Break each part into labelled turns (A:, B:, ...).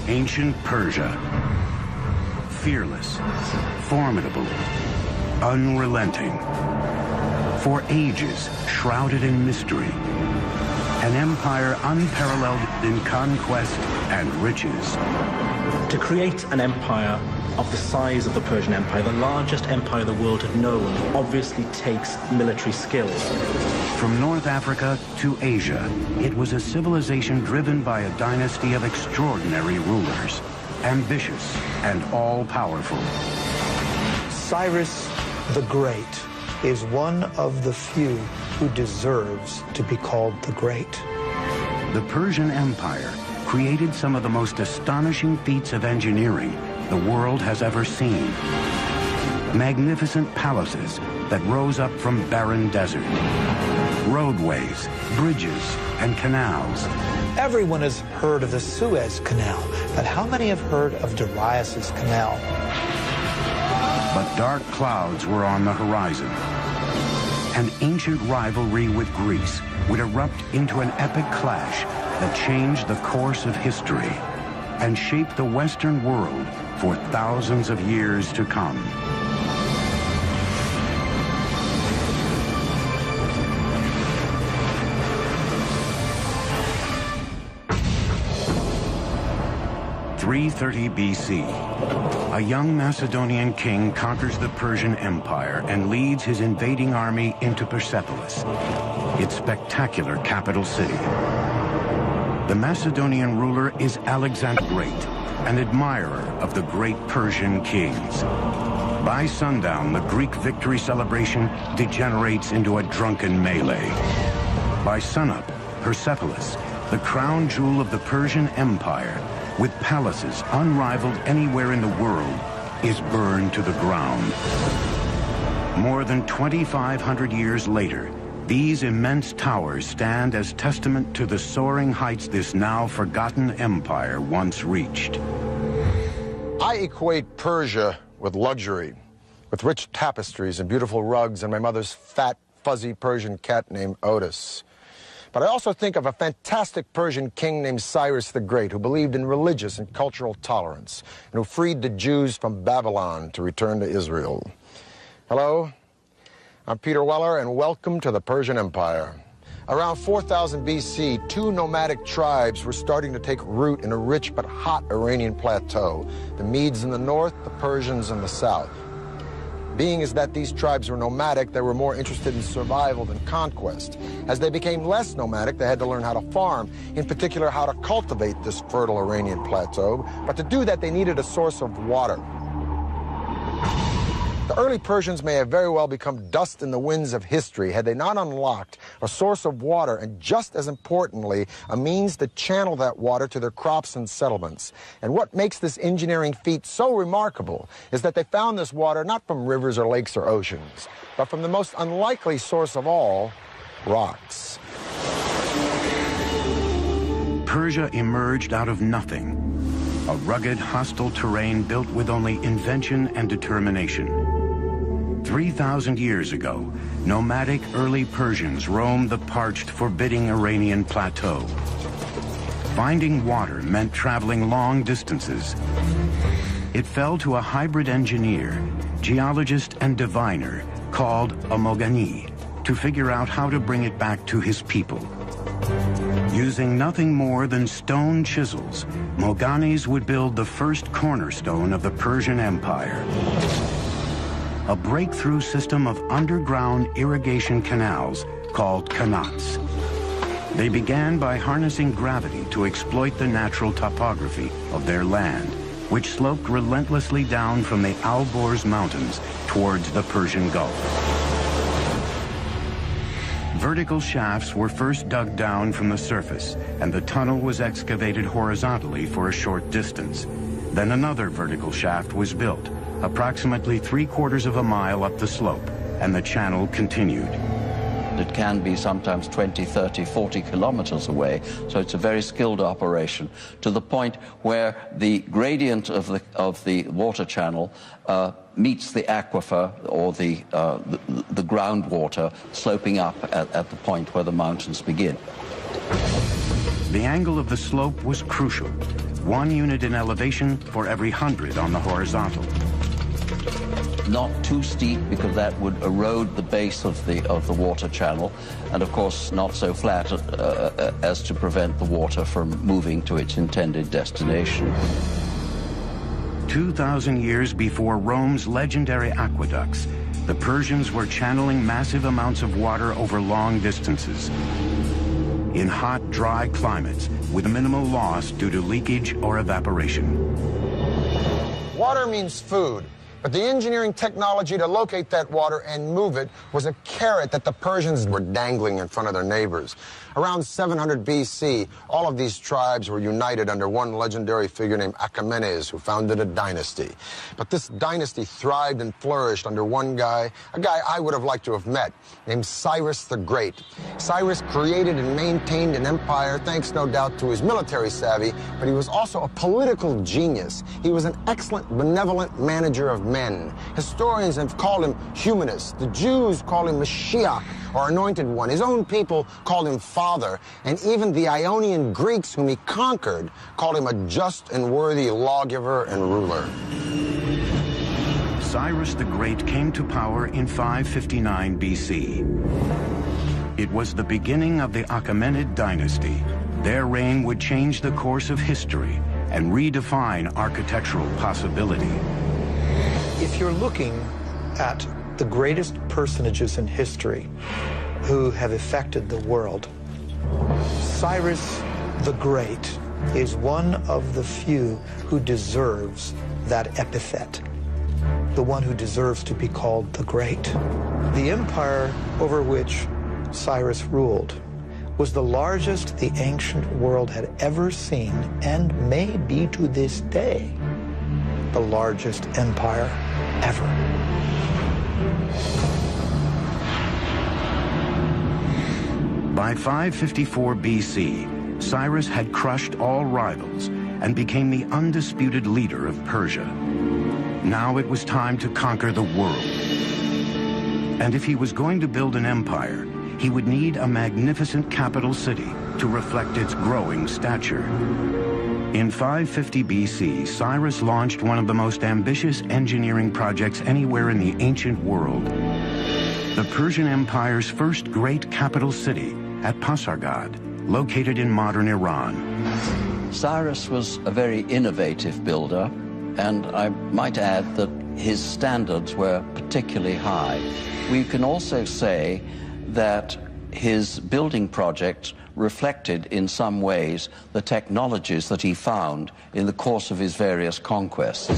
A: Ancient Persia. Fearless, formidable, unrelenting. For ages, shrouded in mystery. An empire unparalleled in conquest and riches.
B: To create an empire of the size of the Persian Empire, the largest empire the world had known, obviously takes military skill.
A: From North Africa to Asia, it was a civilization driven by a dynasty of extraordinary rulers, ambitious and all-powerful.
C: Cyrus the Great is one of the few who deserves to be called the Great.
A: The Persian Empire created some of the most astonishing feats of engineering the world has ever seen. Magnificent palaces that rose up from barren desert. Roadways, bridges, and canals.
C: Everyone has heard of the Suez Canal, but how many have heard of Darius's Canal?
A: But dark clouds were on the horizon. An ancient rivalry with Greece would erupt into an epic clash that changed the course of history and shaped the Western world for thousands of years to come. (330 BC). A young Macedonian king conquers the Persian Empire and leads his invading army into Persepolis, its spectacular capital city. The Macedonian ruler is Alexander the Great, an admirer of the great Persian kings. By sundown, the Greek victory celebration degenerates into a drunken melee. By sunup, Persepolis, the crown jewel of the Persian Empire, with palaces unrivaled anywhere in the world, is burned to the ground. More than 2,500 years later, these immense towers stand as testament to the soaring heights this now forgotten empire once reached.
D: I equate Persia with luxury, with rich tapestries and beautiful rugs and my mother's fat, fuzzy Persian cat named Otis. But I also think of a fantastic Persian king named Cyrus the Great, who believed in religious and cultural tolerance, and who freed the Jews from Babylon to return to Israel. Hello, I'm Peter Weller, and welcome to the Persian Empire. Around 4000 BC, two nomadic tribes were starting to take root in a rich but hot Iranian plateau, the Medes in the north, the Persians in the south. Being as that these tribes were nomadic, they were more interested in survival than conquest. As they became less nomadic, they had to learn how to farm, in particular how to cultivate this fertile Iranian plateau. But to do that, they needed a source of water. The early Persians may have very well become dust in the winds of history had they not unlocked a source of water and, just as importantly, a means to channel that water to their crops and settlements. And what makes this engineering feat so remarkable is that they found this water not from rivers or lakes or oceans, but from the most unlikely source of all, rocks.
A: Persia emerged out of nothing, a rugged, hostile terrain built with only invention and determination. 3,000 years ago, nomadic early Persians roamed the parched, forbidding Iranian plateau. Finding water meant traveling long distances. It fell to a hybrid engineer, geologist and diviner called a Mogani to figure out how to bring it back to his people. Using nothing more than stone chisels, Moganis would build the first cornerstone of the Persian Empire. A breakthrough system of underground irrigation canals called qanats. They began by harnessing gravity to exploit the natural topography of their land, which sloped relentlessly down from the Alborz Mountains towards the Persian Gulf. Vertical shafts were first dug down from the surface, and the tunnel was excavated horizontally for a short distance. Then another vertical shaft was built, approximately 3/4 of a mile up the slope, and the channel continued.
E: It can be sometimes 20, 30, 40 kilometers away, so it's a very skilled operation, to the point where the gradient of the water channel meets the aquifer, or the groundwater, sloping up at the point where the mountains begin.
A: The angle of the slope was crucial. 1 unit in elevation for every 100 on the horizontal.
E: Not too steep, because that would erode the base of the water channel, and of course not so flat as to prevent the water from moving to its intended destination.
A: 2,000 years before Rome's legendary aqueducts, the Persians were channeling massive amounts of water over long distances in hot, dry climates with minimal loss due to leakage or evaporation.
D: Water means food. But the engineering technology to locate that water and move it was a carrot that the Persians were dangling in front of their neighbors. Around 700 BC, all of these tribes were united under one legendary figure named Achaemenid, who founded a dynasty. But this dynasty thrived and flourished under one guy, a guy I would have liked to have met, named Cyrus the Great. Cyrus created and maintained an empire thanks, no doubt, to his military savvy, but he was also a political genius. He was an excellent, benevolent manager of men. Historians have called him humanist. The Jews call him Mashiach, or Anointed One. His own people called him Father, and even the Ionian Greeks, whom he conquered, called him a just and worthy lawgiver and ruler.
A: Cyrus the Great came to power in 559 BC. It was the beginning of the Achaemenid dynasty. Their reign would change the course of history and redefine architectural possibility.
C: If you're looking at the greatest personages in history who have affected the world, Cyrus the Great is one of the few who deserves that epithet, the one who deserves to be called the Great. The empire over which Cyrus ruled was the largest the ancient world had ever seen, and may be to this day the largest empire ever.
A: By 554 BC, Cyrus had crushed all rivals and became the undisputed leader of Persia. Now it was time to conquer the world. And if he was going to build an empire, he would need a magnificent capital city to reflect its growing stature. In 550 BC, Cyrus launched one of the most ambitious engineering projects anywhere in the ancient world. The Persian Empire's first great capital city at Pasargad, located in modern Iran.
E: Cyrus was a very innovative builder, and I might add that his standards were particularly high. We can also say that his building project reflected in some ways the technologies that he found in the course of his various conquests.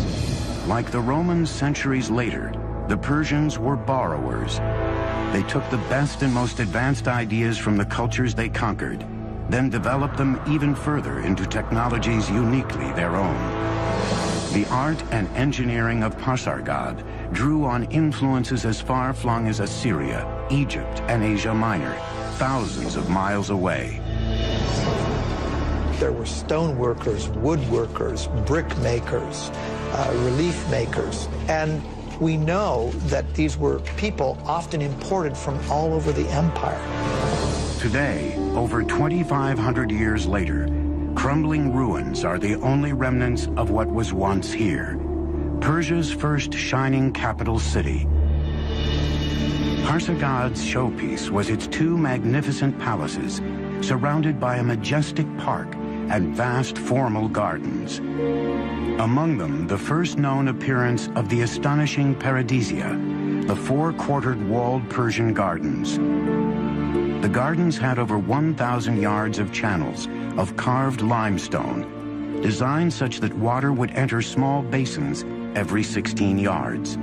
A: Like the Romans centuries later, the Persians were borrowers. They took the best and most advanced ideas from the cultures they conquered, then developed them even further into technologies uniquely their own. The art and engineering of Pasargad drew on influences as far-flung as Assyria, Egypt, and Asia Minor, thousands of miles away.
C: There were stone workers, woodworkers, brick makers, relief makers, and we know that these were people often imported from all over the empire.
A: Today, over 2,500 years later, crumbling ruins are the only remnants of what was once here, Persia's first shining capital city. Pasargad's showpiece was its two magnificent palaces, surrounded by a majestic park and vast formal gardens. Among them, the first known appearance of the astonishing Paradisia, the four-quartered walled Persian gardens. The gardens had over 1,000 yards of channels of carved limestone, designed such that water would enter small basins every 16 yards.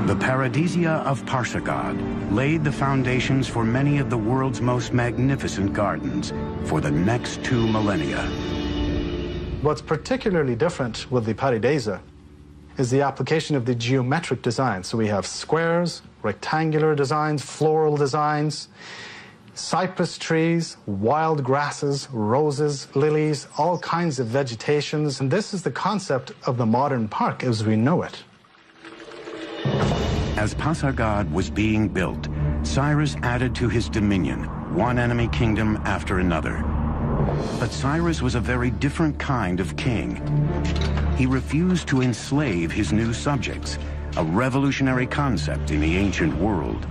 A: The Paradisia of Pasargad laid the foundations for many of the world's most magnificent gardens for the next 2 millennia.
F: What's particularly different with the Paradisia is the application of the geometric design. So we have squares, rectangular designs, floral designs, cypress trees, wild grasses, roses, lilies, all kinds of vegetations. And this is the concept of the modern park as we know it.
A: As Pasargad was being built, Cyrus added to his dominion one enemy kingdom after another. But Cyrus was a very different kind of king. He refused to enslave his new subjects, a revolutionary concept in the ancient world.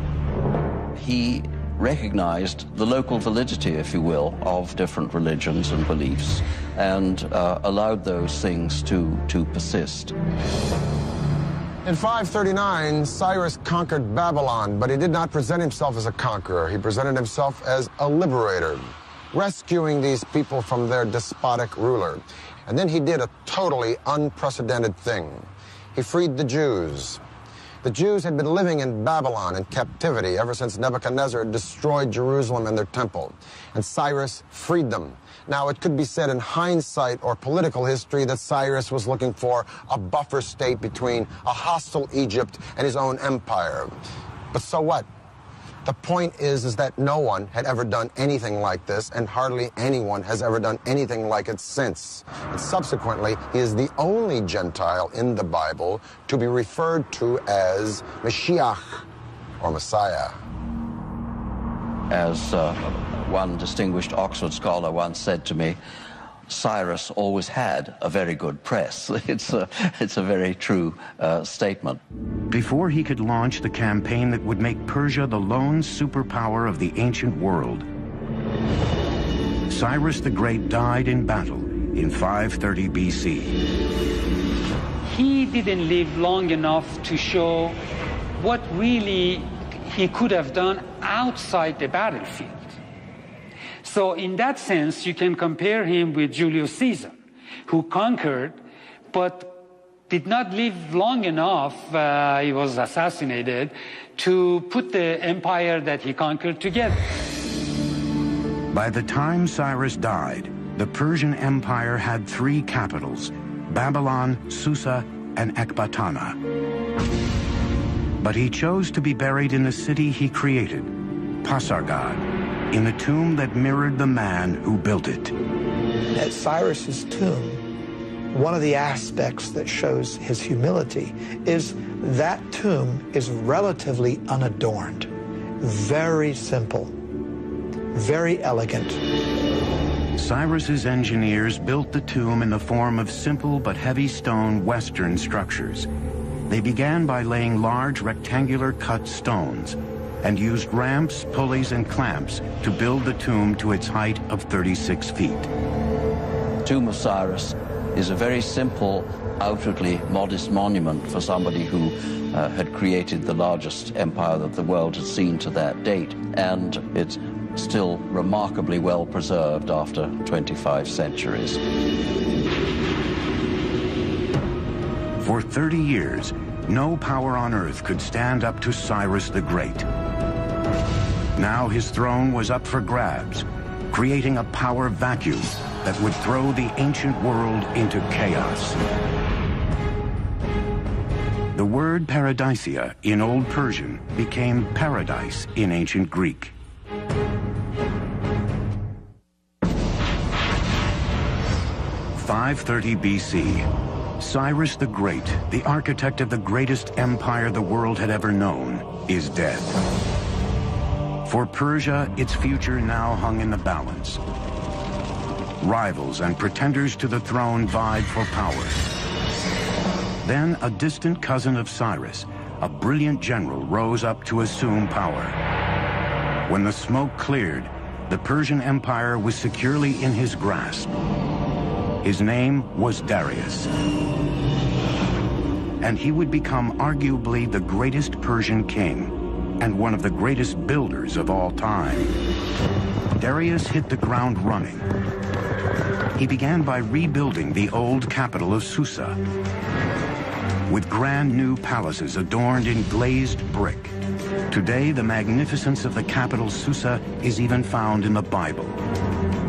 E: He recognized the local validity, if you will, of different religions and beliefs, and allowed those things to persist.
D: In 539, Cyrus conquered Babylon, but he did not present himself as a conqueror. He presented himself as a liberator, rescuing these people from their despotic ruler. And then he did a totally unprecedented thing. He freed the Jews. The Jews had been living in Babylon in captivity ever since Nebuchadnezzar destroyed Jerusalem and their temple, and Cyrus freed them. Now, it could be said in hindsight or political history that Cyrus was looking for a buffer state between a hostile Egypt and his own empire. But so what? The point is that no one had ever done anything like this, and hardly anyone has ever done anything like it since. And subsequently, he is the only Gentile in the Bible to be referred to as Mashiach, or Messiah.
E: As one distinguished Oxford scholar once said to me, Cyrus always had a very good press. It's a very true statement.
A: Before he could launch the campaign that would make Persia the lone superpower of the ancient world, Cyrus the Great died in battle in 530 BC.
G: He didn't live long enough to show what really he could have done outside the battlefield. So in that sense, you can compare him with Julius Caesar, who conquered, but did not live long enough, he was assassinated, to put the empire that he conquered together.
A: By the time Cyrus died, the Persian Empire had three capitals: Babylon, Susa, and Ecbatana. But he chose to be buried in the city he created, Pasargad, in the tomb that mirrored the man who built it.
C: At Cyrus's tomb, one of the aspects that shows his humility is that tomb is relatively unadorned, very simple, very elegant.
A: Cyrus's engineers built the tomb in the form of simple but heavy stone Western structures. They began by laying large rectangular cut stones and used ramps, pulleys, and clamps to build the tomb to its height of 36 feet.
E: The tomb of Cyrus is a very simple, outwardly modest monument for somebody who had created the largest empire that the world had seen to that date, and it's still remarkably well preserved after 25 centuries.
A: For 30 years, no power on earth could stand up to Cyrus the Great. Now his throne was up for grabs, creating a power vacuum that would throw the ancient world into chaos. The word paradisia in Old Persian became paradise in ancient Greek. (530 BC). Cyrus the Great, the architect of the greatest empire the world had ever known, is dead. For Persia, its future now hung in the balance. Rivals and pretenders to the throne vied for power. Then a distant cousin of Cyrus, a brilliant general, rose up to assume power. When the smoke cleared, the Persian Empire was securely in his grasp. His name was Darius. And he would become arguably the greatest Persian king and one of the greatest builders of all time. Darius hit the ground running. He began by rebuilding the old capital of Susa with brand new palaces adorned in glazed brick. Today, the magnificence of the capital Susa is even found in the Bible.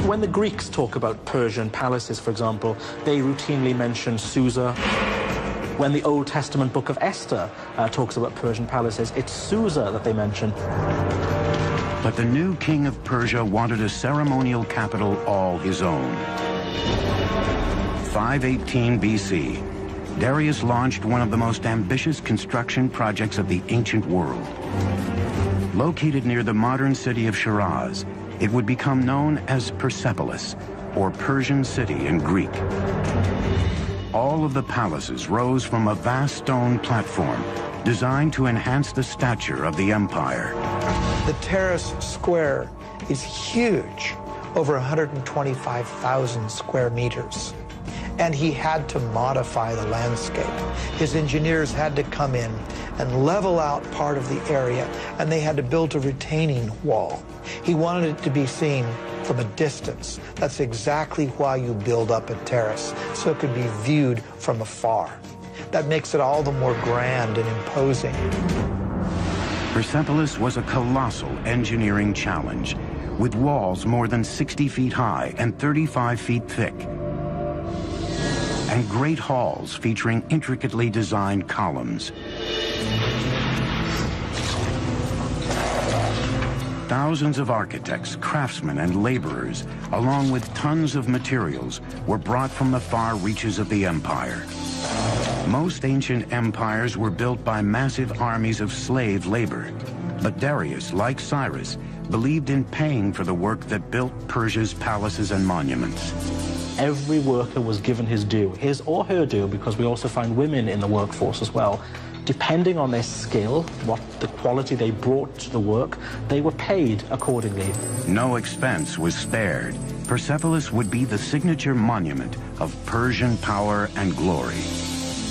B: When the Greeks talk about Persian palaces, for example, they routinely mention Susa. When the Old Testament book of Esther talks about Persian palaces, it's Susa that they mention.
A: But the new king of Persia wanted a ceremonial capital all his own. 518 BC, Darius launched one of the most ambitious construction projects of the ancient world. Located near the modern city of Shiraz, it would become known as Persepolis, or Persian city in Greek. All of the palaces rose from a vast stone platform designed to enhance the stature of the empire.
C: The terrace square is huge, over 125,000 square meters. And he had to modify the landscape. His engineers had to come in and level out part of the area, and they had to build a retaining wall. He wanted it to be seen from a distance. That's exactly why you build up a terrace, so it could be viewed from afar. That makes it all the more grand and imposing.
A: Persepolis was a colossal engineering challenge, with walls more than 60 feet high and 35 feet thick, and great halls featuring intricately designed columns. Thousands of architects, craftsmen, and laborers, along with tons of materials, were brought from the far reaches of the empire. Most ancient empires were built by massive armies of slave labor, but Darius, like Cyrus, believed in paying for the work that built Persia's palaces and monuments.
B: Every worker was given his due, his or her due, because we also find women in the workforce as well. Depending on their skill, what the quality they brought to the work, they were paid accordingly.
A: No expense was spared. Persepolis would be the signature monument of Persian power and glory.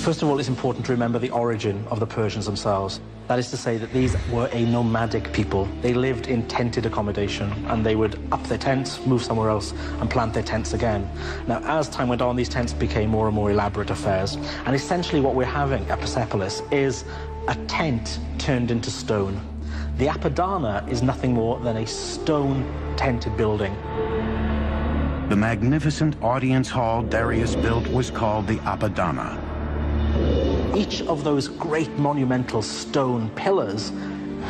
B: First of all, it's important to remember the origin of the Persians themselves. That is to say that these were a nomadic people. They lived in tented accommodation, and they would up their tents, move somewhere else, and plant their tents again. Now, as time went on, these tents became more and more elaborate affairs. And essentially what we're having at Persepolis is a tent turned into stone. The Apadana is nothing more than a stone tented building.
A: The magnificent audience hall Darius built was called the Apadana.
B: Each of those great monumental stone pillars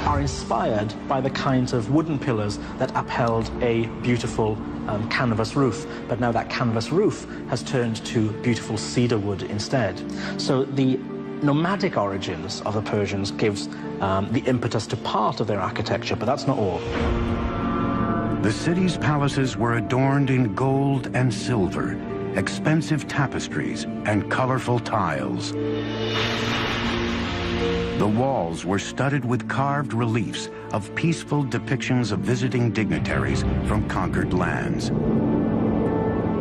B: are inspired by the kinds of wooden pillars that upheld a beautiful canvas roof. But now that canvas roof has turned to beautiful cedar wood instead. So the nomadic origins of the Persians gives the impetus to part of their architecture, but that's not all.
A: The city's palaces were adorned in gold and silver, expensive tapestries, and colorful tiles. The walls were studded with carved reliefs of peaceful depictions of visiting dignitaries from conquered lands.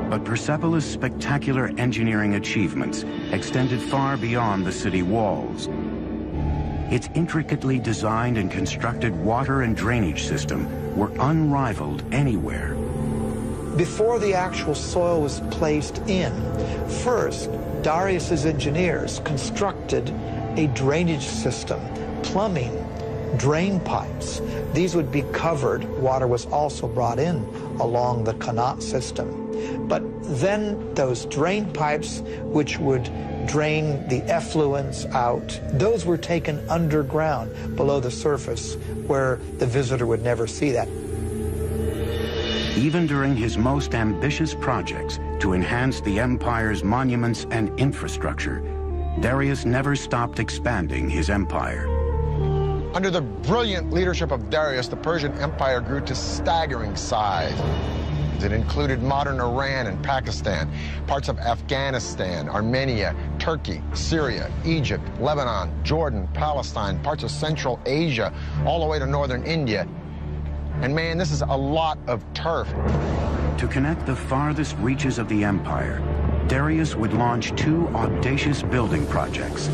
A: But Persepolis' spectacular engineering achievements extended far beyond the city walls. Its intricately designed and constructed water and drainage system were unrivaled anywhere.
C: Before the actual soil was placed in, first, Darius's engineers constructed a drainage system, plumbing, drain pipes. These would be covered. Water was also brought in along the Qanat system. But then those drain pipes, which would drain the effluents out, those were taken underground below the surface where the visitor would never see that.
A: Even during his most ambitious projects to enhance the empire's monuments and infrastructure, Darius never stopped expanding his empire.
D: Under the brilliant leadership of Darius, the Persian Empire grew to staggering size. It included modern Iran and Pakistan, parts of Afghanistan, Armenia, Turkey, Syria, Egypt, Lebanon, Jordan, Palestine, parts of Central Asia, all the way to northern India. And man, this is a lot of turf.
A: To connect the farthest reaches of the empire, Darius would launch two audacious building projects.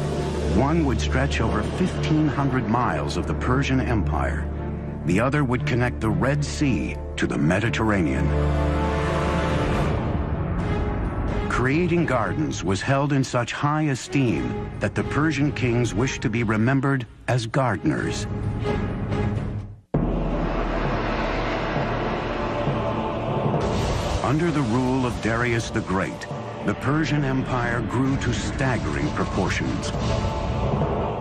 A: One would stretch over 1,500 miles of the Persian Empire. The other would connect the Red Sea to the Mediterranean. Creating gardens was held in such high esteem that the Persian kings wished to be remembered as gardeners. Under the rule of Darius the Great, the Persian Empire grew to staggering proportions.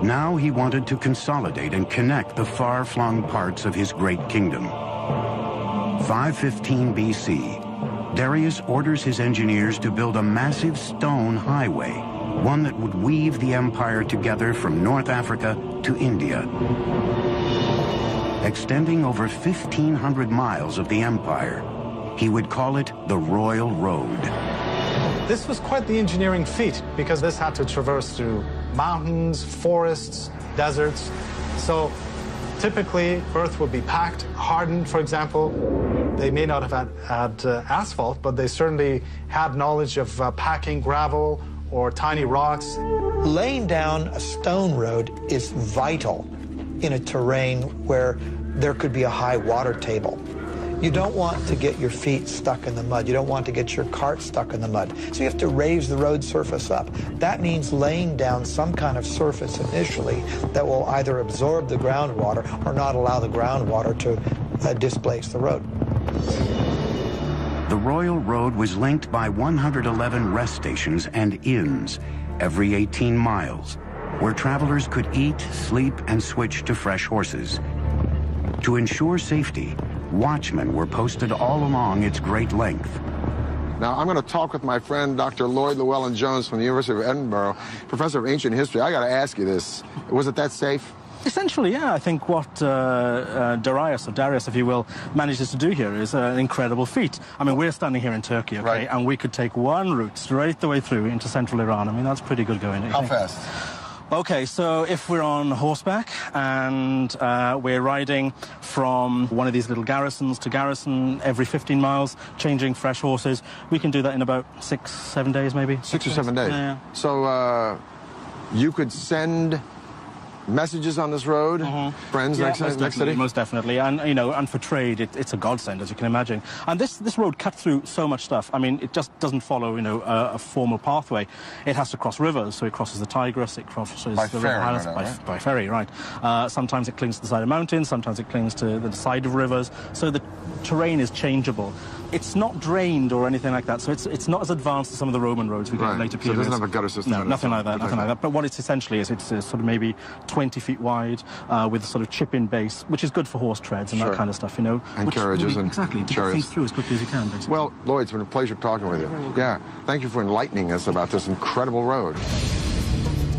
A: Now he wanted to consolidate and connect the far-flung parts of his great kingdom. 515 BC, Darius orders his engineers to build a massive stone highway, one that would weave the empire together from North Africa to India. Extending over 1,500 miles of the empire, He would call it the Royal Road.
F: This was quite the engineering feat because this had to traverse through mountains, forests, deserts. So typically, earth would be packed, hardened, for example. They may not have had asphalt, but they certainly had knowledge of packing gravel or tiny rocks.
C: Laying down a stone road is vital in a terrain where there could be a high water table. You don't want to get your feet stuck in the mud. You don't want to get your cart stuck in the mud. So you have to raise the road surface up. That means laying down some kind of surface initially that will either absorb the groundwater or not allow the groundwater to displace the road.
A: The Royal Road was linked by 111 rest stations and inns every 18 miles, where travelers could eat, sleep, and switch to fresh horses. To ensure safety, watchmen were posted all along its great length.
D: Now, I'm going to talk with my friend, Dr. Lloyd Llewellyn-Jones from the University of Edinburgh, professor of ancient history. I got to ask you this. Was it that safe?
B: Essentially, yeah. I think what Darius, if you will, manages to do here is an incredible feat. I mean, we're standing here in Turkey, okay,
D: right,
B: and we could take one route straight the way through into central Iran. I mean, that's pretty good going.
D: How fast?
B: Okay, so if we're on horseback and we're riding from one of these little garrisons to garrison every 15 miles, changing fresh horses, we can do that in about 6-7 days, maybe.
D: 6 or 7 days?
B: Yeah.
D: So you could send messages on this road, friends, next city?
B: Most definitely, and you know, and for trade, it's a godsend, as you can imagine. And this road cut through so much stuff. I mean, it just doesn't follow, you know, a formal pathway. It has to cross rivers, so it crosses the Tigris, it crosses
D: by
B: the
D: ferry,
B: River Halis,
D: right?
B: by ferry, right? Sometimes it clings to the side of mountains, sometimes it clings to the side of rivers. So the terrain is changeable. It's not drained or anything like that, so it's not as advanced as some of the Roman roads we get in later periods.
D: So it doesn't have a gutter system?
B: No, nothing like that, nothing like that. But what it's essentially is, it's sort of maybe 20 feet wide with a sort of chip-in base, which is good for horse treads and that kind of stuff, you know.
D: And carriages and
B: exactly, to get things through as quickly as you can, basically.
D: Well, Lloyd, it's been a pleasure talking with you. Yeah, thank you for enlightening us about this incredible road.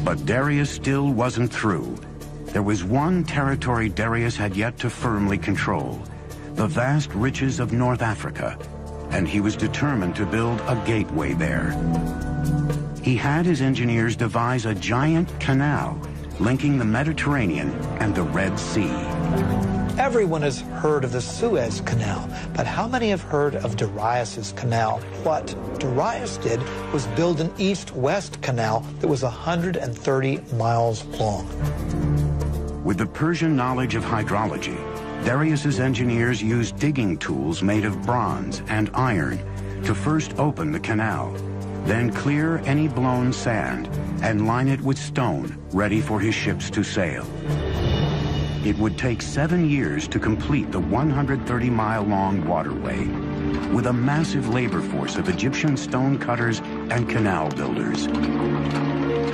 A: But Darius still wasn't through. There was one territory Darius had yet to firmly control: the vast riches of North Africa, and he was determined to build a gateway there. He had his engineers devise a giant canal linking the Mediterranean and the Red Sea.
C: Everyone has heard of the Suez Canal, but how many have heard of Darius's canal? What Darius did was build an east-west canal that was 130 miles long.
A: With the Persian knowledge of hydrology, Darius's engineers used digging tools made of bronze and iron to first open the canal, then clear any blown sand and line it with stone ready for his ships to sail. It would take 7 years to complete the 130-mile-long waterway, with a massive labor force of Egyptian stone cutters and canal builders.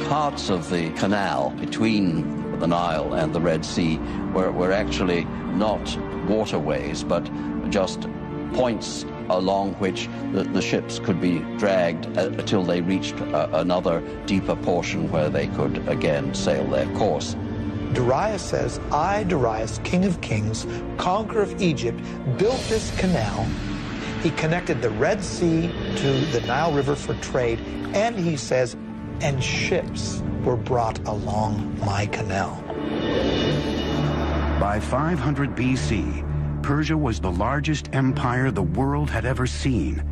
E: Parts of the canal between the Nile and the Red Sea were actually not waterways, but just points along which the ships could be dragged until they reached another deeper portion where they could again sail their course.
C: Darius says, I, Darius, king of kings, conqueror of Egypt, built this canal. He connected the Red Sea to the Nile River for trade, and he says, and ships were brought along my canal.
A: By 500 BC, Persia was the largest empire the world had ever seen,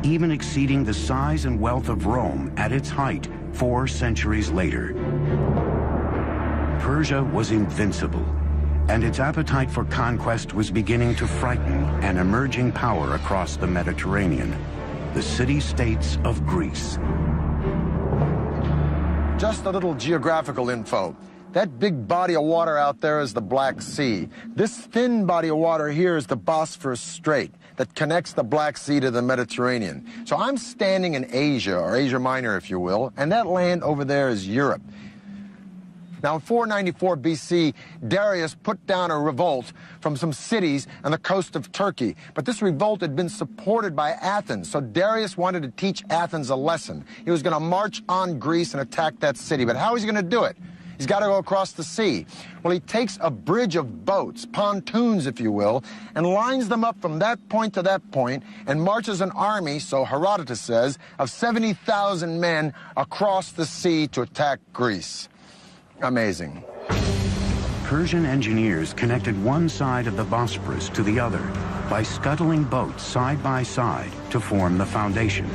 A: even exceeding the size and wealth of Rome at its height 4 centuries later. Persia was invincible, and its appetite for conquest was beginning to frighten an emerging power across the Mediterranean, the city-states of Greece.
D: Just a little geographical info. That big body of water out there is the Black Sea. This thin body of water here is the Bosphorus Strait that connects the Black Sea to the Mediterranean. So I'm standing in Asia, or Asia Minor, if you will, and that land over there is Europe. Now, in 494 BC, Darius put down a revolt from some cities on the coast of Turkey. But this revolt had been supported by Athens, so Darius wanted to teach Athens a lesson. He was going to march on Greece and attack that city. But how was he going to do it? He's got to go across the sea. Well, he takes a bridge of boats, pontoons, if you will, and lines them up from that point to that point and marches an army, so Herodotus says, of 70,000 men across the sea to attack Greece. Amazing.
A: Persian engineers connected one side of the Bosphorus to the other by scuttling boats side by side to form the foundation.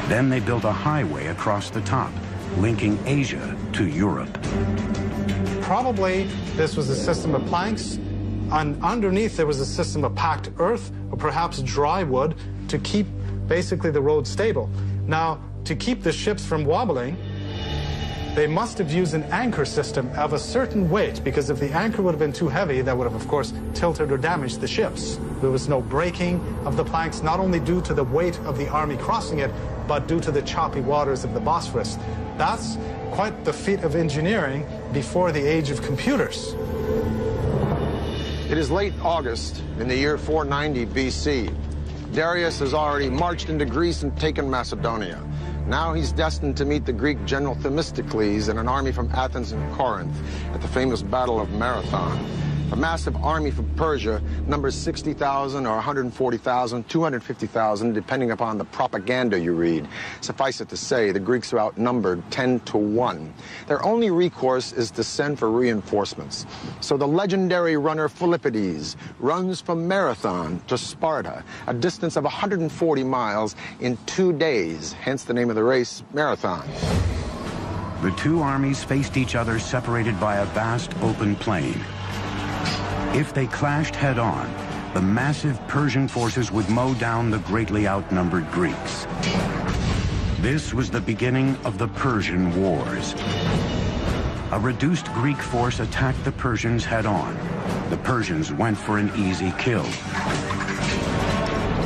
A: Then they built a highway across the top, linking Asia to Europe.
F: Probably this was a system of planks, and underneath there was a system of packed earth or perhaps dry wood to keep basically the road stable. Now, to keep the ships from wobbling, they must have used an anchor system of a certain weight, because if the anchor would have been too heavy, that would have, of course, tilted or damaged the ships. There was no breaking of the planks, not only due to the weight of the army crossing it, but due to the choppy waters of the Bosphorus. That's quite the feat of engineering before the age of computers.
D: It is late August in the year 490 BC. Darius has already marched into Greece and taken Macedonia. Now he's destined to meet the Greek general Themistocles and an army from Athens and Corinth at the famous Battle of Marathon. A massive army from Persia numbers 60,000 or 140,000, 250,000, depending upon the propaganda you read. Suffice it to say, the Greeks are outnumbered 10 to 1. Their only recourse is to send for reinforcements. So the legendary runner Philippides runs from Marathon to Sparta, a distance of 140 miles in 2 days, hence the name of the race, Marathon.
A: The two armies faced each other separated by a vast open plain. If they clashed head-on, the massive Persian forces would mow down the greatly outnumbered Greeks. This was the beginning of the Persian Wars. A reduced Greek force attacked the Persians head-on. The Persians went for an easy kill.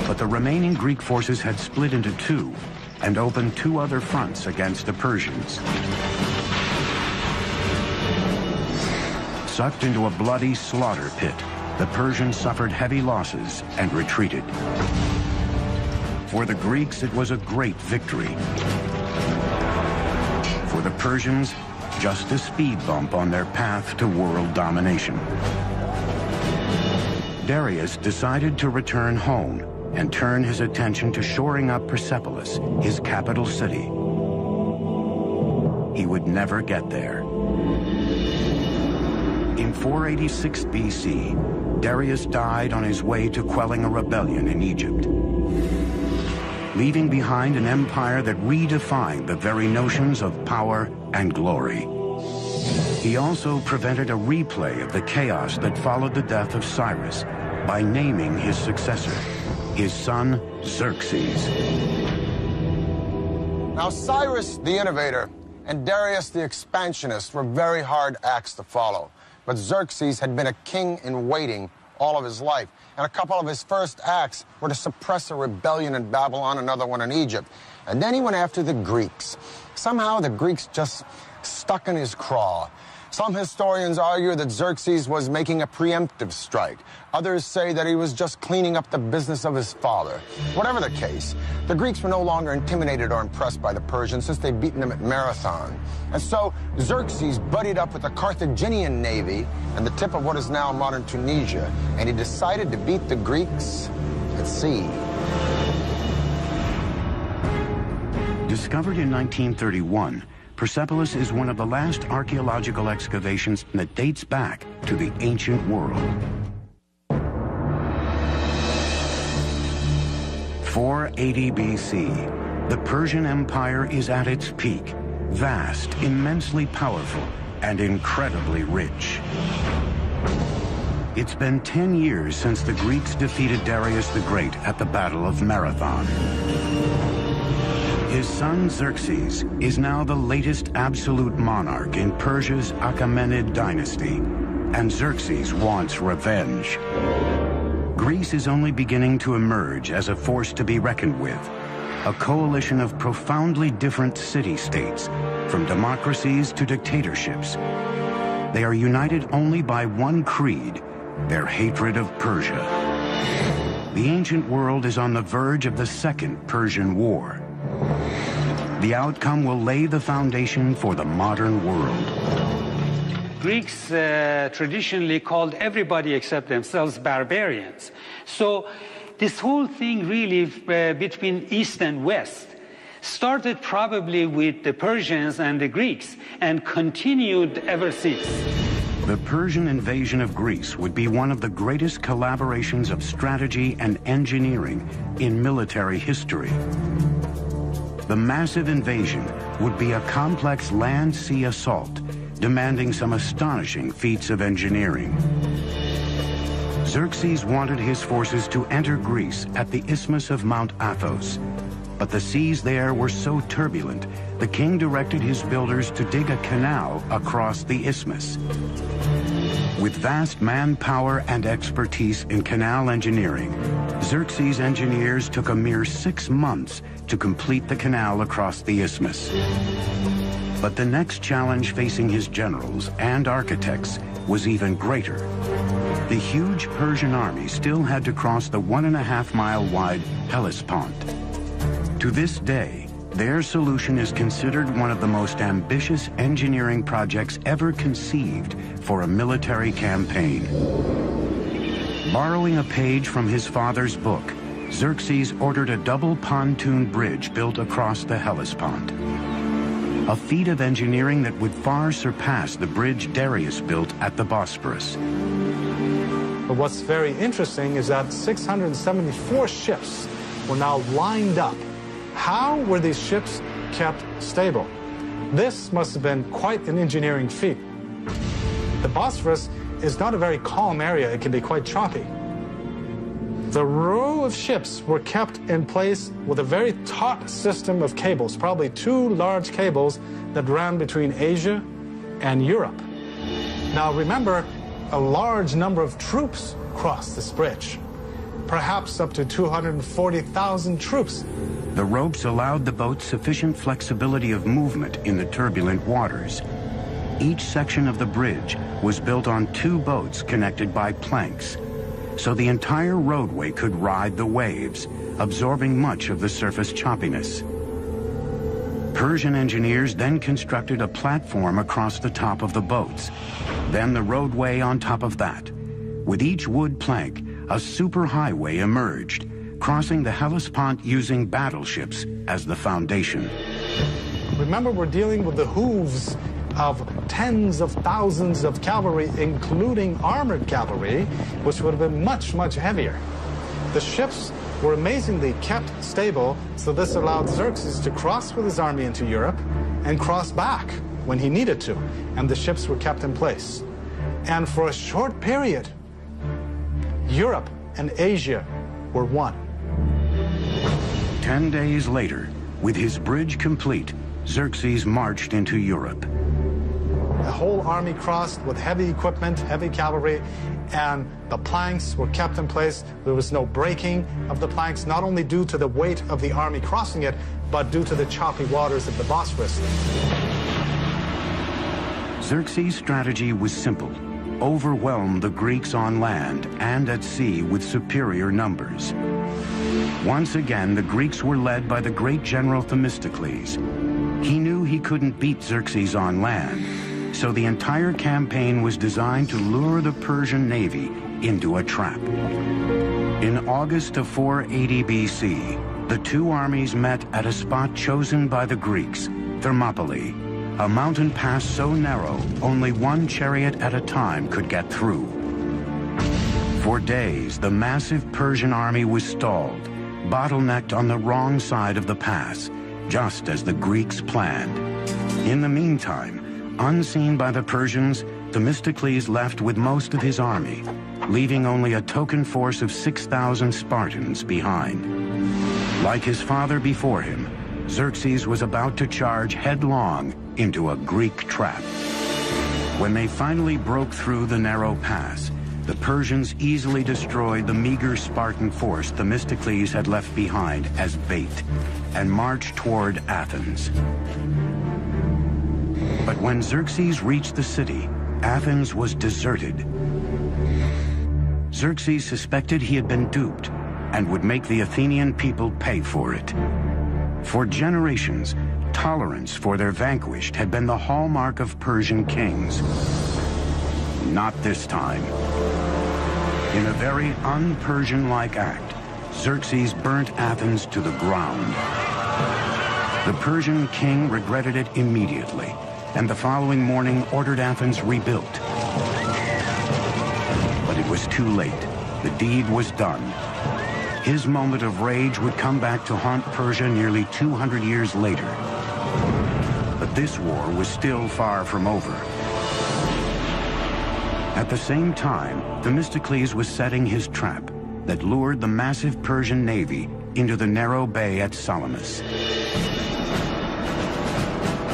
A: But the remaining Greek forces had split into two and opened two other fronts against the Persians. Sucked into a bloody slaughter pit, the Persians suffered heavy losses and retreated. For the Greeks, it was a great victory. For the Persians, just a speed bump on their path to world domination. Darius decided to return home and turn his attention to shoring up Persepolis, his capital city. He would never get there. In 486 BC, Darius died on his way to quelling a rebellion in Egypt, leaving behind an empire that redefined the very notions of power and glory. He also prevented a replay of the chaos that followed the death of Cyrus by naming his successor, his son Xerxes.
D: Now, Cyrus the innovator and Darius the expansionist were very hard acts to follow. But Xerxes had been a king in waiting all of his life, and a couple of his first acts were to suppress a rebellion in Babylon, another one in Egypt. And then he went after the Greeks. Somehow the Greeks just stuck in his craw. Some historians argue that Xerxes was making a preemptive strike. Others say that he was just cleaning up the business of his father. Whatever the case, the Greeks were no longer intimidated or impressed by the Persians since they'd beaten them at Marathon. And so Xerxes buddied up with the Carthaginian navy and the tip of what is now modern Tunisia, and he decided to beat the Greeks at sea.
A: Discovered in 1931, Persepolis is one of the last archaeological excavations that dates back to the ancient world. 480 BC, the Persian Empire is at its peak, vast, immensely powerful, and incredibly rich. It's been 10 years since the Greeks defeated Darius the Great at the Battle of Marathon. His son Xerxes is now the latest absolute monarch in Persia's Achaemenid dynasty, and Xerxes wants revenge. Greece is only beginning to emerge as a force to be reckoned with, a coalition of profoundly different city-states, from democracies to dictatorships. They are united only by one creed, their hatred of Persia. The ancient world is on the verge of the Second Persian War. The outcome will lay the foundation for the modern world.
G: Greeks traditionally called everybody except themselves barbarians. So this whole thing really between East and West started probably with the Persians and the Greeks and continued ever since.
A: The Persian invasion of Greece would be one of the greatest collaborations of strategy and engineering in military history. The massive invasion would be a complex land-sea assault, demanding some astonishing feats of engineering. Xerxes wanted his forces to enter Greece at the isthmus of Mount Athos, but the seas there were so turbulent, the king directed his builders to dig a canal across the isthmus. With vast manpower and expertise in canal engineering, Xerxes' engineers took a mere 6 months to complete the canal across the isthmus. But the next challenge facing his generals and architects was even greater. The huge Persian army still had to cross the 1.5-mile-wide Hellespont. To this day, their solution is considered one of the most ambitious engineering projects ever conceived for a military campaign. Borrowing a page from his father's book, Xerxes ordered a double pontoon bridge built across the Hellespont. A feat of engineering that would far surpass the bridge Darius built at the Bosporus.
F: But what's very interesting is that 674 ships were now lined up. How were these ships kept stable? This must have been quite an engineering feat. The Bosphorus is not a very calm area. It can be quite choppy. The row of ships were kept in place with a very taut system of cables, probably 2 large cables that ran between Asia and Europe. Now remember, a large number of troops crossed this bridge, perhaps up to 240,000 troops.
A: The ropes allowed the boat sufficient flexibility of movement in the turbulent waters. Each section of the bridge was built on 2 boats connected by planks, so the entire roadway could ride the waves, absorbing much of the surface choppiness. Persian engineers then constructed a platform across the top of the boats, then the roadway on top of that. With each wood plank, a superhighway emerged, crossing the Hellespont using battleships as the foundation.
F: Remember, we're dealing with the hooves of tens of thousands of cavalry, including armored cavalry, which would have been much, much heavier. The ships were amazingly kept stable, so this allowed Xerxes to cross with his army into Europe and cross back when he needed to, and the ships were kept in place. And for a short period, Europe and Asia were one.
A: 10 days later, with his bridge complete, Xerxes marched into Europe.
F: The whole army crossed with heavy equipment, heavy cavalry, and the planks were kept in place. There was no breaking of the planks, not only due to the weight of the army crossing it, but due to the choppy waters of the Bosphorus.
A: Xerxes' strategy was simple: overwhelm the Greeks on land and at sea with superior numbers. Once again, the Greeks were led by the great general Themistocles. He knew he couldn't beat Xerxes on land, so the entire campaign was designed to lure the Persian navy into a trap. In August of 480 BC, the 2 armies met at a spot chosen by the Greeks, Thermopylae, a mountain pass so narrow only 1 chariot at a time could get through. For days, the massive Persian army was stalled, bottlenecked on the wrong side of the pass, just as the Greeks planned. In the meantime, unseen by the Persians, Themistocles left with most of his army, leaving only a token force of 6,000 Spartans behind. Like his father before him, Xerxes was about to charge headlong into a Greek trap. When they finally broke through the narrow pass, the Persians easily destroyed the meager Spartan force Themistocles had left behind as bait and marched toward Athens. But when Xerxes reached the city, Athens was deserted. Xerxes suspected he had been duped and would make the Athenian people pay for it. For generations, Tolerance for their vanquished had been the hallmark of Persian kings. Not this time. In a very un-Persian-like act, Xerxes burnt Athens to the ground. The Persian king regretted it immediately, and the following morning ordered Athens rebuilt. But it was too late. The deed was done. His moment of rage would come back to haunt Persia nearly 200 years later. But this war was still far from over. At the same time, Themistocles was setting his trap that lured the massive Persian navy into the narrow bay at Salamis.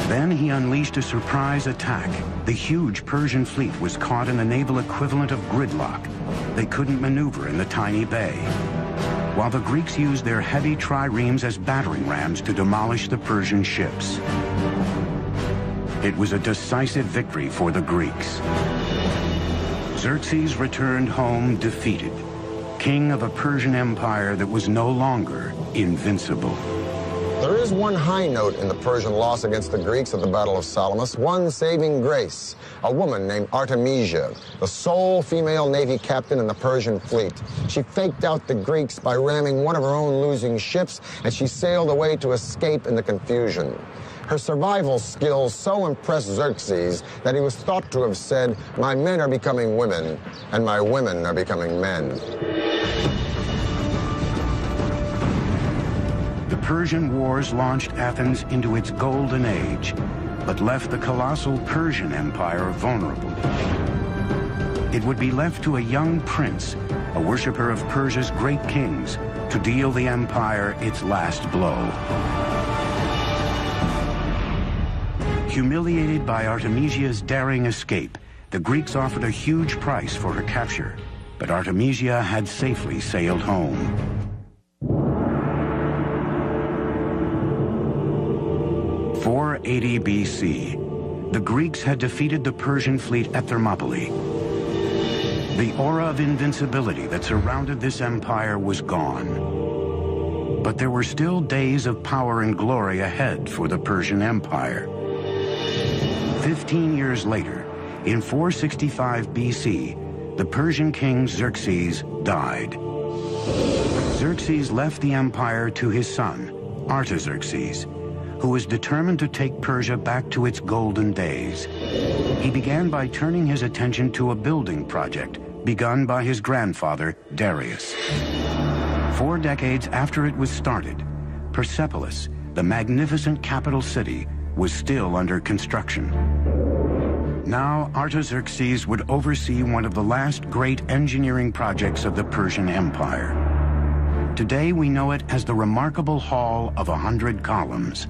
A: Then he unleashed a surprise attack. The huge Persian fleet was caught in the naval equivalent of gridlock. They couldn't maneuver in the tiny bay, while the Greeks used their heavy triremes as battering rams to demolish the Persian ships. It was a decisive victory for the Greeks. Xerxes returned home defeated, king of a Persian empire that was no longer invincible.
D: There is one high note in the Persian loss against the Greeks at the Battle of Salamis, one saving grace, a woman named Artemisia, the sole female navy captain in the Persian fleet. She faked out the Greeks by ramming one of her own losing ships, and she sailed away to escape in the confusion. Her survival skills so impressed Xerxes that he was thought to have said, "My men are becoming women, and my women are becoming men."
A: The Persian wars launched Athens into its golden age, but left the colossal Persian Empire vulnerable. It would be left to a young prince, a worshiper of Persia's great kings, to deal the empire its last blow. Humiliated by Artemisia's daring escape, the Greeks offered a huge price for her capture, but Artemisia had safely sailed home. 480 BC, the Greeks had defeated the Persian fleet at Thermopylae. The aura of invincibility that surrounded this empire was gone. But there were still days of power and glory ahead for the Persian Empire. 15 years later, in 465 BC, the Persian king Xerxes died. Xerxes left the empire to his son, Artaxerxes, who was determined to take Persia back to its golden days. He began by turning his attention to a building project begun by his grandfather, Darius. 4 decades after it was started, Persepolis, the magnificent capital city, was still under construction. Now, Artaxerxes would oversee one of the last great engineering projects of the Persian Empire. Today, we know it as the remarkable Hall of 100 Columns.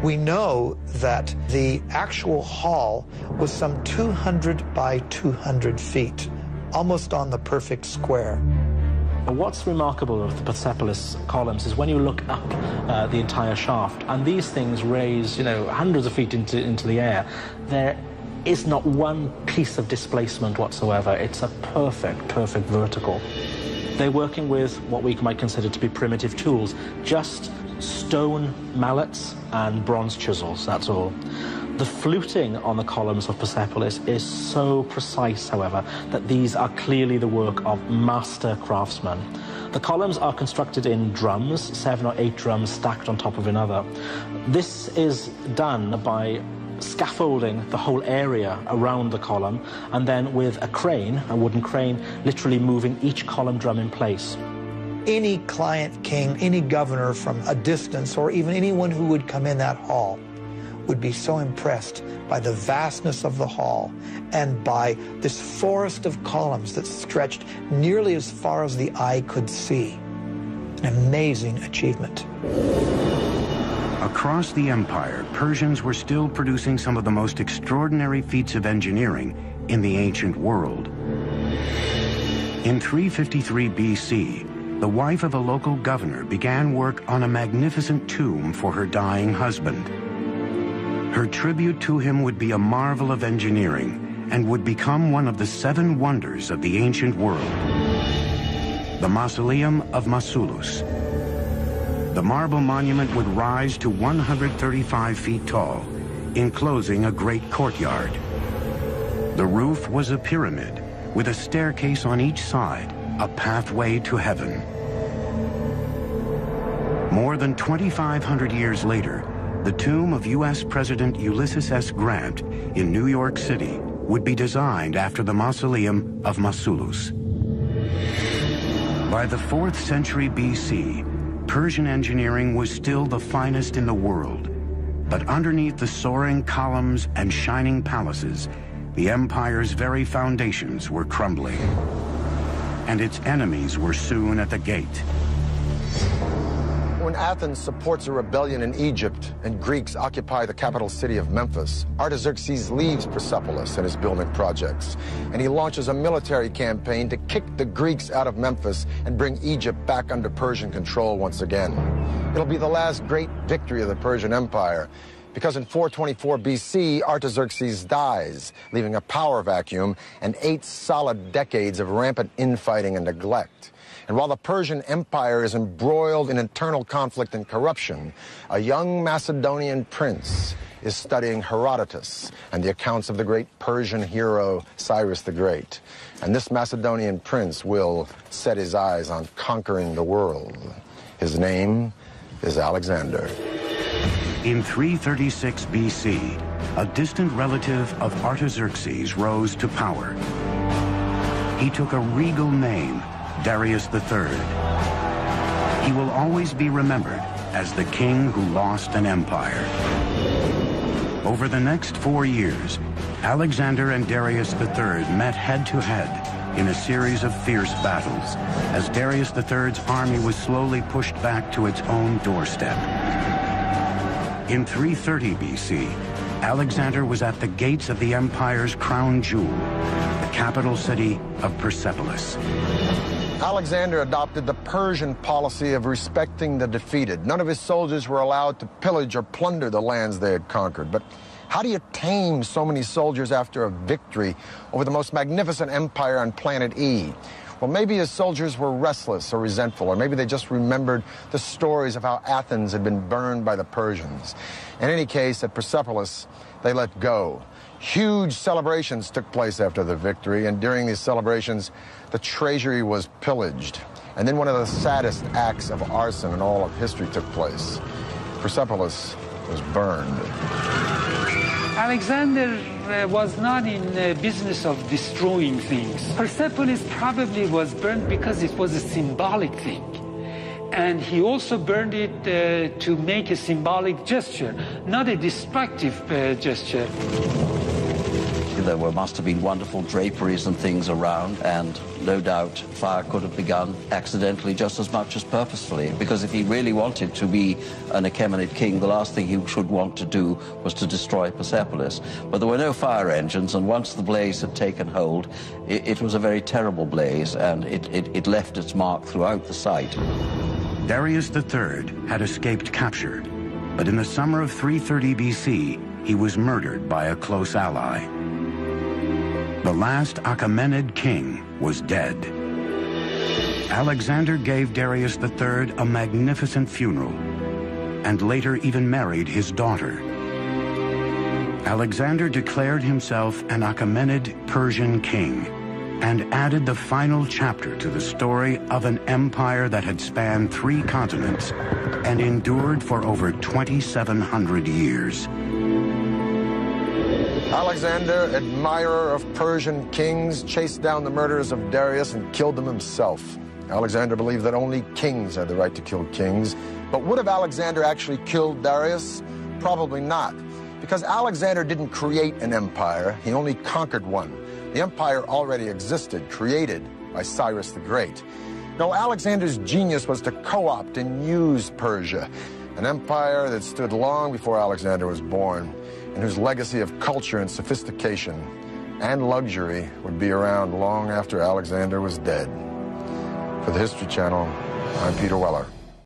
C: We know that the actual hall was some 200 by 200 feet, almost on the perfect square.
B: What's remarkable of the Persepolis columns is when you look up the entire shaft, and these things raise, hundreds of feet into the air, there is not one piece of displacement whatsoever. It's a perfect vertical. They're working with what we might consider to be primitive tools, just stone mallets and bronze chisels, that's all. The fluting on the columns of Persepolis is so precise, however, that these are clearly the work of master craftsmen. The columns are constructed in drums, 7 or 8 drums stacked on top of another. This is done by scaffolding the whole area around the column, and then with a crane, a wooden crane, literally moving each column drum in place.
C: Any client king, any governor from a distance, or even anyone who would come in that hall, would be so impressed by the vastness of the hall and by this forest of columns that stretched nearly as far as the eye could see. An amazing achievement.
A: Across the empire, Persians were still producing some of the most extraordinary feats of engineering in the ancient world. In 353 BC, the wife of a local governor began work on a magnificent tomb for her dying husband. Her tribute to him would be a marvel of engineering and would become one of the 7 wonders of the ancient world, the Mausoleum of Mausolus. The marble monument would rise to 135 feet tall, enclosing a great courtyard. The roof was a pyramid with a staircase on each side, a pathway to heaven. More than 2,500 years later, the tomb of U.S. President Ulysses S. Grant in New York City would be designed after the mausoleum of Mausolus. By the 4th century B.C., Persian engineering was still the finest in the world. But underneath the soaring columns and shining palaces, the empire's very foundations were crumbling. And its enemies were soon at the gate.
D: When Athens supports a rebellion in Egypt and Greeks occupy the capital city of Memphis, Artaxerxes leaves Persepolis and his building projects, and he launches a military campaign to kick the Greeks out of Memphis and bring Egypt back under Persian control once again. It'll be the last great victory of the Persian Empire, because in 424 BC, Artaxerxes dies, leaving a power vacuum and 8 solid decades of rampant infighting and neglect. And while the Persian Empire is embroiled in internal conflict and corruption, a young Macedonian prince is studying Herodotus and the accounts of the great Persian hero Cyrus the Great. And this Macedonian prince will set his eyes on conquering the world. His name is Alexander.
A: In 336 BC, a distant relative of Artaxerxes rose to power. He took a regal name, Darius III. He will always be remembered as the king who lost an empire. Over the next 4 years, Alexander and Darius III met head-to-head in a series of fierce battles as Darius III's army was slowly pushed back to its own doorstep. In 330 BC, Alexander was at the gates of the empire's crown jewel, the capital city of Persepolis.
D: Alexander adopted the Persian policy of respecting the defeated. None of his soldiers were allowed to pillage or plunder the lands they had conquered. But how do you tame so many soldiers after a victory over the most magnificent empire on planet E? Well, maybe his soldiers were restless or resentful, or maybe they just remembered the stories of how Athens had been burned by the Persians. In any case, at Persepolis, they let go. Huge celebrations took place after the victory, and during these celebrations, the treasury was pillaged. And then one of the saddest acts of arson in all of history took place. Persepolis was burned.
G: Alexander was not in the business of destroying things. Persepolis probably was burned because it was a symbolic thing. And he also burned it to make a symbolic gesture, not a destructive gesture.
E: There must have been wonderful draperies and things around, and no doubt fire could have begun accidentally just as much as purposefully, because if he really wanted to be an Achaemenid king, the last thing he should want to do was to destroy Persepolis. But there were no fire engines, and once the blaze had taken hold, it was a very terrible blaze, and it left its mark throughout the site.
A: Darius III had escaped capture, but in the summer of 330 BC, he was murdered by a close ally. The last Achaemenid king was dead. Alexander gave Darius III a magnificent funeral, and later even married his daughter. Alexander declared himself an Achaemenid Persian king, and added the final chapter to the story of an empire that had spanned 3 continents and endured for over 2,700 years.
D: Alexander, admirer of Persian kings, chased down the murderers of Darius and killed them himself. Alexander believed that only kings had the right to kill kings. But would have Alexander actually killed Darius? Probably not, because Alexander didn't create an empire, he only conquered one. The empire already existed, created by Cyrus the Great. No, Alexander's genius was to co-opt and use Persia, an empire that stood long before Alexander was born, and whose legacy of culture and sophistication and luxury would be around long after Alexander was dead. For the History Channel, I'm Peter Weller.